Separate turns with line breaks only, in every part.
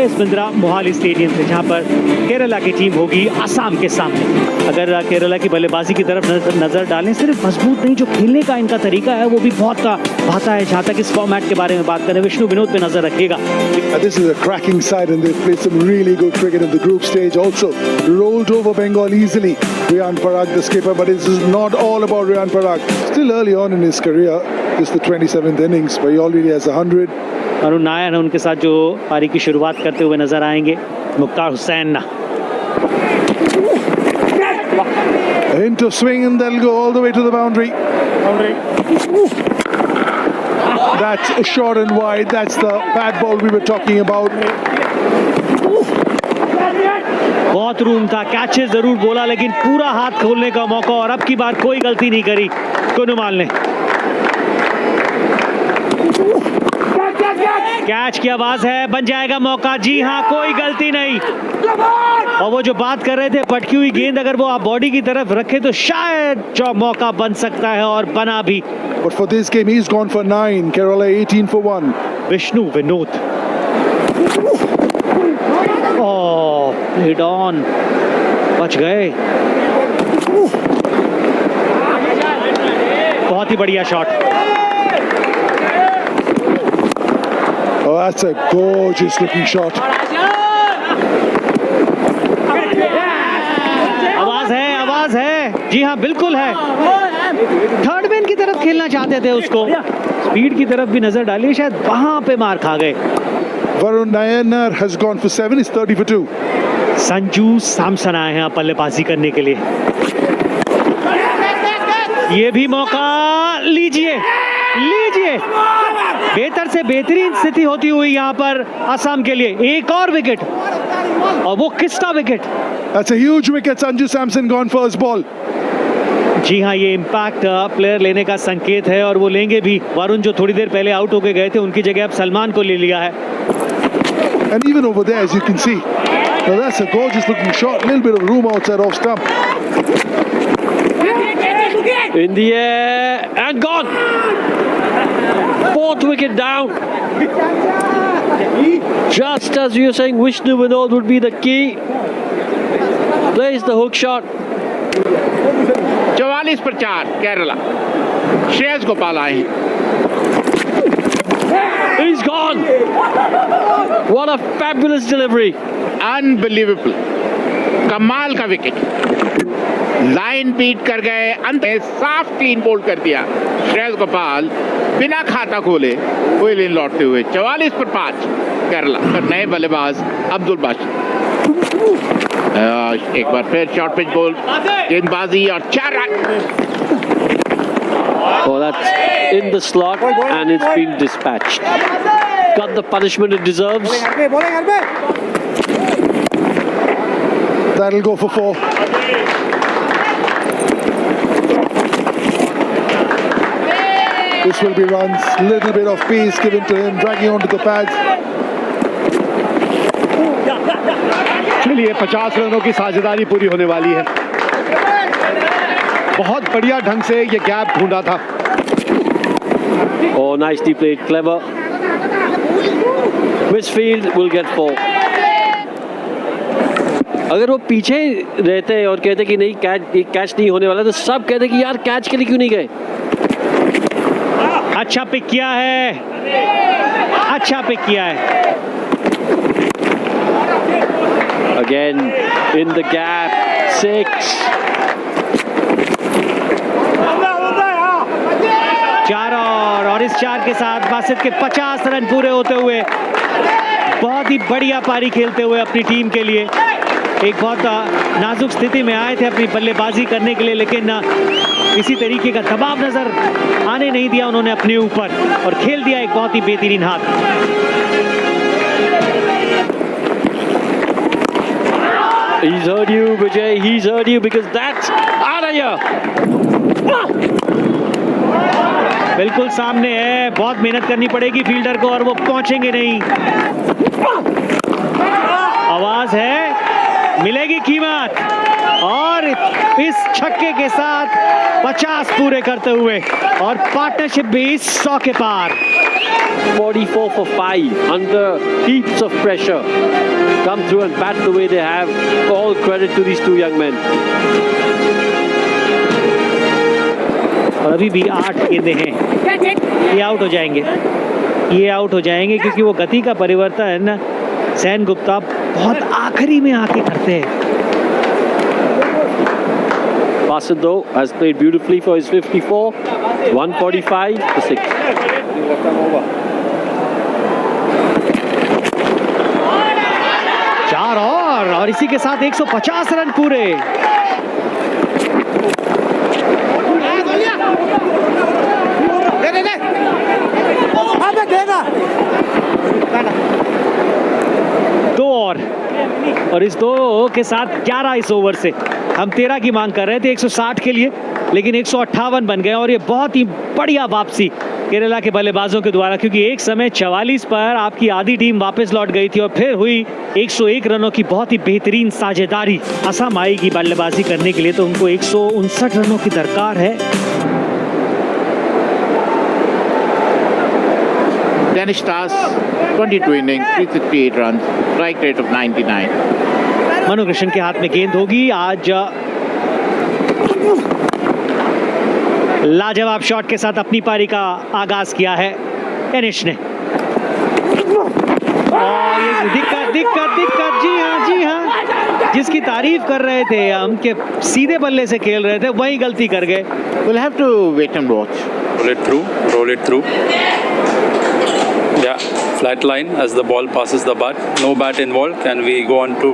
PS Bindra Mohali stadium से, जहां पर केरला की टीम होगी आसाम के सामने। अगर केरला की बल्लेबाजी की तरफ नजर डालें, सिर्फ मजबूत नहीं, जो खेलने का इनका तरीका है वो भी बहुत भाता है। जहां तक इस फॉर्मेट के बारे में बात करें, विष्णु विनोद पे नजर रखिएगा।
This is a cracking side and they've played some really good cricket in the group stage. Also rolled over Bengal easily. Riyan Parag, the skipper, but this is not all about Riyan Parag. Still early on in his career. This is the 27th innings, but he already has 100.
Arun Nair उनके साथ जो पारी की शुरुआत करते हुए नजर आएंगे। Mukhtar Hussain
into swing and they'll go all the way to the boundary. That's short and wide. That's the bad ball we were talking about.
बहुत रूम था, कैचेस जरूर बोला, लेकिन पूरा हाथ खोलने का मौका, और अब की बार कोई गलती नहीं करी कुनुमाल ने। कैच की आवाज है, बन जाएगा मौका। जी हाँ, कोई गलती नहीं। और वो जो बात कर रहे थे, पटकी हुई गेंद अगर वो आप बॉडी की तरफ रखे तो शायद जो मौका बन सकता है, और बना भी।
But for this game he's gone for 9. Kerala 18 for 1.
Vishnu Vinod hit on, बच गए। बहुत ही बढ़िया shot.
Oh, that's a gorgeous looking shot.
आवाज है, जी हाँ बिल्कुल है। थर्ड मैन की तरफ खेलना चाहते थे उसको, स्पीड की तरफ भी नजर डाली, शायद वहां पे मार खा गए।
Varun Nayanar has gone for 7. He's 30 for 2.
Sanju Samson आए हैं बल्लेबाजी करने के लिए। ये भी मौका लीजिए। बेहतर से बेहतरीन स्थिति होती हुई यहाँ पर आसाम के लिए। एक और विकेट, और वो किसका wicket?
That's a huge wicket. Sanju Samson gone first ball.
जी हाँ, ये इम्पैक्ट प्लेयर लेने का संकेत है, और वो लेंगे भी। वरुण जो थोड़ी देर पहले आउट होके गए थे, उनकी जगह अब सलमान को ले लिया है।
And even over there, as you can see, now that's a gorgeous looking shot. A little bit of room outside off stump.
In the air and gone. Fourth wicket down. Just as you were saying, Vishnu Vinod would be the key. Plays the hook shot.
44 पर 4 केरला। श्रेयस गोपाल आए हैं।
He's gone. What a fabulous delivery.
Unbelievable. कमाल का wicket, line beat कर गए। अंत में साफ क्लीन बोल्ड कर दिया श्रेयस गोपाल, बिना खाता खोले विलियन लौटते हुए। 44 पर 5 केरला। नए बल्लेबाज अब्दुल बाशिद, एक बार फिर शॉर्ट पिच बॉल, गेंदबाजी और 4 run.
Oh, that's in the slot and it's been dispatched. Got the punishment it deserves.
That'll go for 4. This will be runs. Little bit of pace given to him, dragging onto the pads.
चलिए 50 रनों की साझेदारी पूरी होने वाली है। बहुत बढ़िया ढंग से ये गैप ढूंढा था।
Oh, nicely played, clever. Westfield will get 4. अगर वो पीछे रहते और कहते कि नहीं कैच नहीं होने वाला, तो सब कहते कि यार कैच के लिए क्यों नहीं गए।
अच्छा पिक किया है, अच्छा पिक किया है।
Again in the gap, 6.
4 और इस 4 के साथ बासित के 50 रन पूरे होते हुए बहुत ही बढ़िया पारी खेलते हुए अपनी टीम के लिए। एक बहुत नाजुक स्थिति में आए थे अपनी बल्लेबाजी करने के लिए, लेकिन किसी तरीके का दबाव नजर आने नहीं दिया उन्होंने अपने ऊपर, और खेल दिया एक बहुत ही बेहतरीन हाथ।
He's heard you, Vijay. He's heard you because that's out of here.
बिल्कुल सामने है, बहुत मेहनत करनी पड़ेगी फील्डर को, और वो पहुंचेंगे नहीं। आवाज है, मिलेगी कीमत। और इस छक्के के साथ 50 पूरे करते हुए और पार्टनरशिप भी 100 के पार।
44 for 5 under heaps of pressure. Come through and bat the way they have. All credit to these two young men.
और अभी भी 8 गेंदें हैं, ये आउट हो जाएंगे, ये आउट हो जाएंगे क्योंकि वो गति का परिवर्तन है ना सेन गुप्ता बहुत आखिरी में आके करते हैं।
Basit though has played beautifully for his 54. 145 for 6.
चार और इसी के साथ 150 रन पूरे। दो और इस दो के साथ 11 इस ओवर से हम 13 की मांग कर रहे थे 160 के लिए, लेकिन 158 बन गए और ये बहुत ही बढ़िया वापसी केरला के बल्लेबाजों के द्वारा, क्योंकि एक समय 44 पर आपकी आधी टीम वापस लौट गई थी और फिर हुई 101 रनों की बहुत ही बेहतरीन साझेदारी असम आई की बल्लेबाजी करने के लिए, तो उनको 159 रनों की दरकार है।
Danish Stars, 22 innings, 368 runs, strike rate of 99.
Manu Krishna के हाथ में गेंद होगी आज। लाजवाब शॉट के साथ अपनी पारी का आगाज किया है डेनिश ने। और ये दिक्कत, जी हाँ, जिसकी तारीफ कर रहे थे हम कि सीधे बल्ले से खेल रहे थे, वही गलती कर गए।
We'll have to wait and watch.
Roll it through. Yeah, flat line as the ball passes the bat. No bat involved. Can we go on to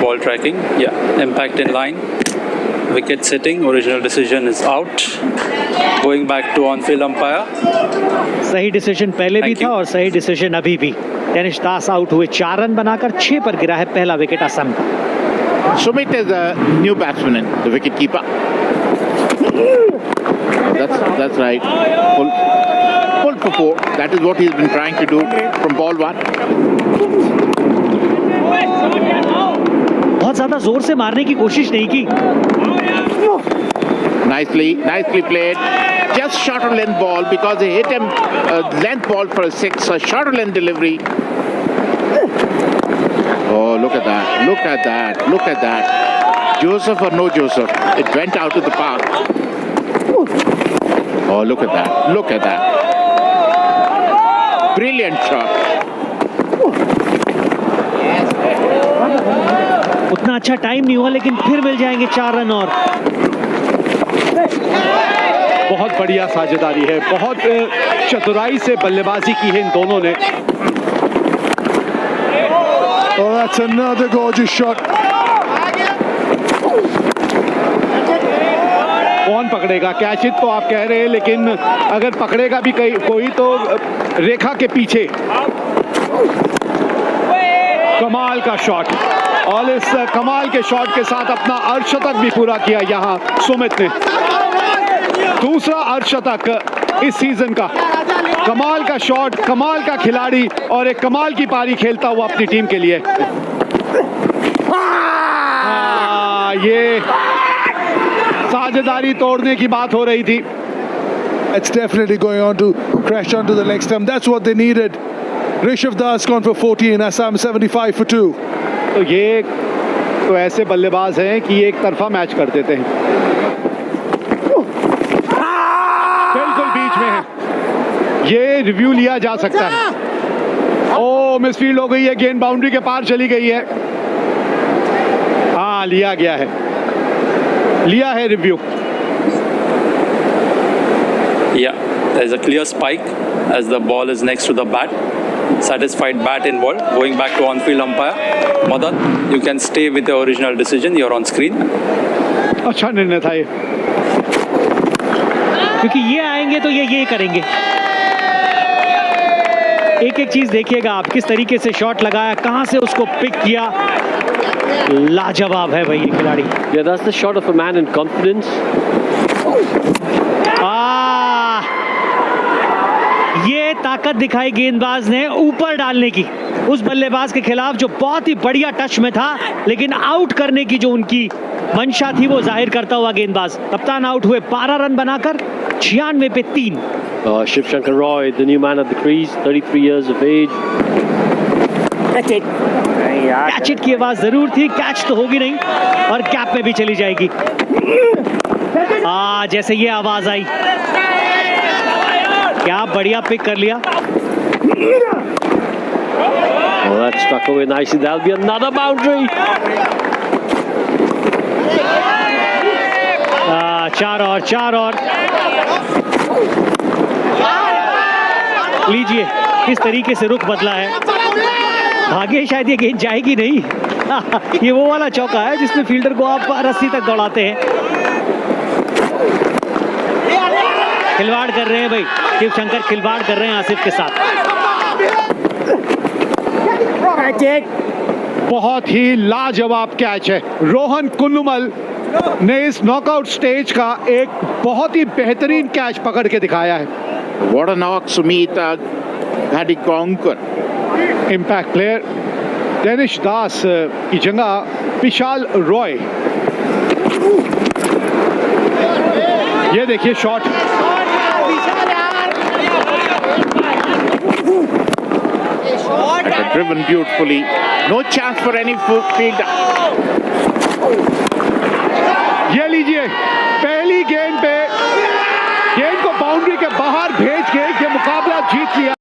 ball tracking? Yeah, impact in line. Wicket sitting. Original decision is out. Going back to on-field umpire.
सही decision पहले भी था और सही decision अभी भी। Danish दास out हुए, 4 run बनाकर 6 पर गिरा है पहला विकेट असम का।
Sumit is a new batsman, the wicket keeper. That's right. Pull for 4. That is what he's been trying to do from ball 1.
बहुत ज्यादा जोर से मारने की कोशिश नहीं की।
Nicely played. Just shorter length ball because he hit him length ball for a 6. A shorter length delivery. Oh, look at that. Joseph or no Joseph, it went out of the park. Oh, look at that. Brilliant shot.
उतना अच्छा time नहीं हुआ, लेकिन फिर मिल जाएंगे 4 run और।
बहुत बढ़िया साझेदारी है, बहुत चतुराई से बल्लेबाजी की है इन दोनों ने।
Oh, that's another gorgeous shot.
कौन पकड़ेगा? कैच हिट तो आप कह रहे हैं, लेकिन अगर पकड़ेगा भी कोई तो रेखा के पीछे। कमाल का शॉट, और इस कमाल के शॉट के साथ अपना अर्धशतक भी पूरा किया यहाँ सुमित ने। दूसरा अर्धशतक इस सीजन का। कमाल का शॉट, कमाल का खिलाड़ी और एक कमाल की पारी खेलता हुआ अपनी टीम के लिए। ये साझेदारी तोड़ने की बात हो रही थी।
It's definitely going on to crash onto the leg stump. That's what they needed. Rishabh Das gone for 14, Assam 75 for 2.
तो ये तो ऐसे बल्लेबाज हैं कि एक तरफा मैच कर देते हैं। बिल्कुल बीच में है, ये रिव्यू लिया जा सकता है। ओ, मिसफील्ड हो गई है, गेंद बाउंड्री के पार चली गई है। हाँ, लिया गया है review.
Yeah, there's a clear spike as the ball is next to the bat. Satisfied bat involved. Going back to on-field umpire. Madan, you can stay with the original decision. You're on screen.
अच्छा निर्णय था ये,
क्योंकि ये आएंगे तो ये करेंगे। एक चीज देखिएगा आप, किस तरीके से शॉट लगाया, कहां से उसको पिक किया। लाजवाब है भाई ये खिलाड़ी।
Yeah, that's the shot of a man in confidence.
ये ताकत दिखाई गेंदबाज ने ऊपर डालने की। उस बल्लेबाज के खिलाफ जो बहुत ही बढ़िया टच में था, लेकिन आउट करने की जो उनकी मंशा थी वो जाहिर करता हुआ गेंदबाज। कप्तान आउट हुए 12 रन बनाकर 96 पे 3।
Shiv Shankar Roy, the new man at the crease, 33 years of age.
Catch it की आवाज जरूर थी, कैच तो होगी नहीं और कैप में भी चली जाएगी। जैसे ये आवाज आई, क्या बढ़िया पिक कर लिया।
Oh, that struck away nicely. That'll be another boundary.
4 और लीजिए, किस तरीके से रुख बदला है। भाग्य शायद ये गेंद जाएगी नहीं। ये वो वाला चौका है जिसमें फील्डर को आप रस्सी तक दौड़ाते हैं। खिलवाड़ कर रहे हैं भाई, शिव शंकर खिलवाड़ कर रहे हैं आसिफ के साथ।
बहुत ही लाजवाब कैच है। रोहन कुन्नुमल ने इस नॉकआउट स्टेज का एक बहुत ही बेहतरीन कैच पकड़ के दिखाया है।
What a knock, Sumita Gadikonkar.
Impact player Danish Das की जगह विशाल रॉय। ये देखिए shot,
Driven beautifully. No chance for any fielder.
ये लीजिए, पहली गेंद पे गेंद को बाउंड्री के बाहर भेज के ये मुकाबला जीत लिया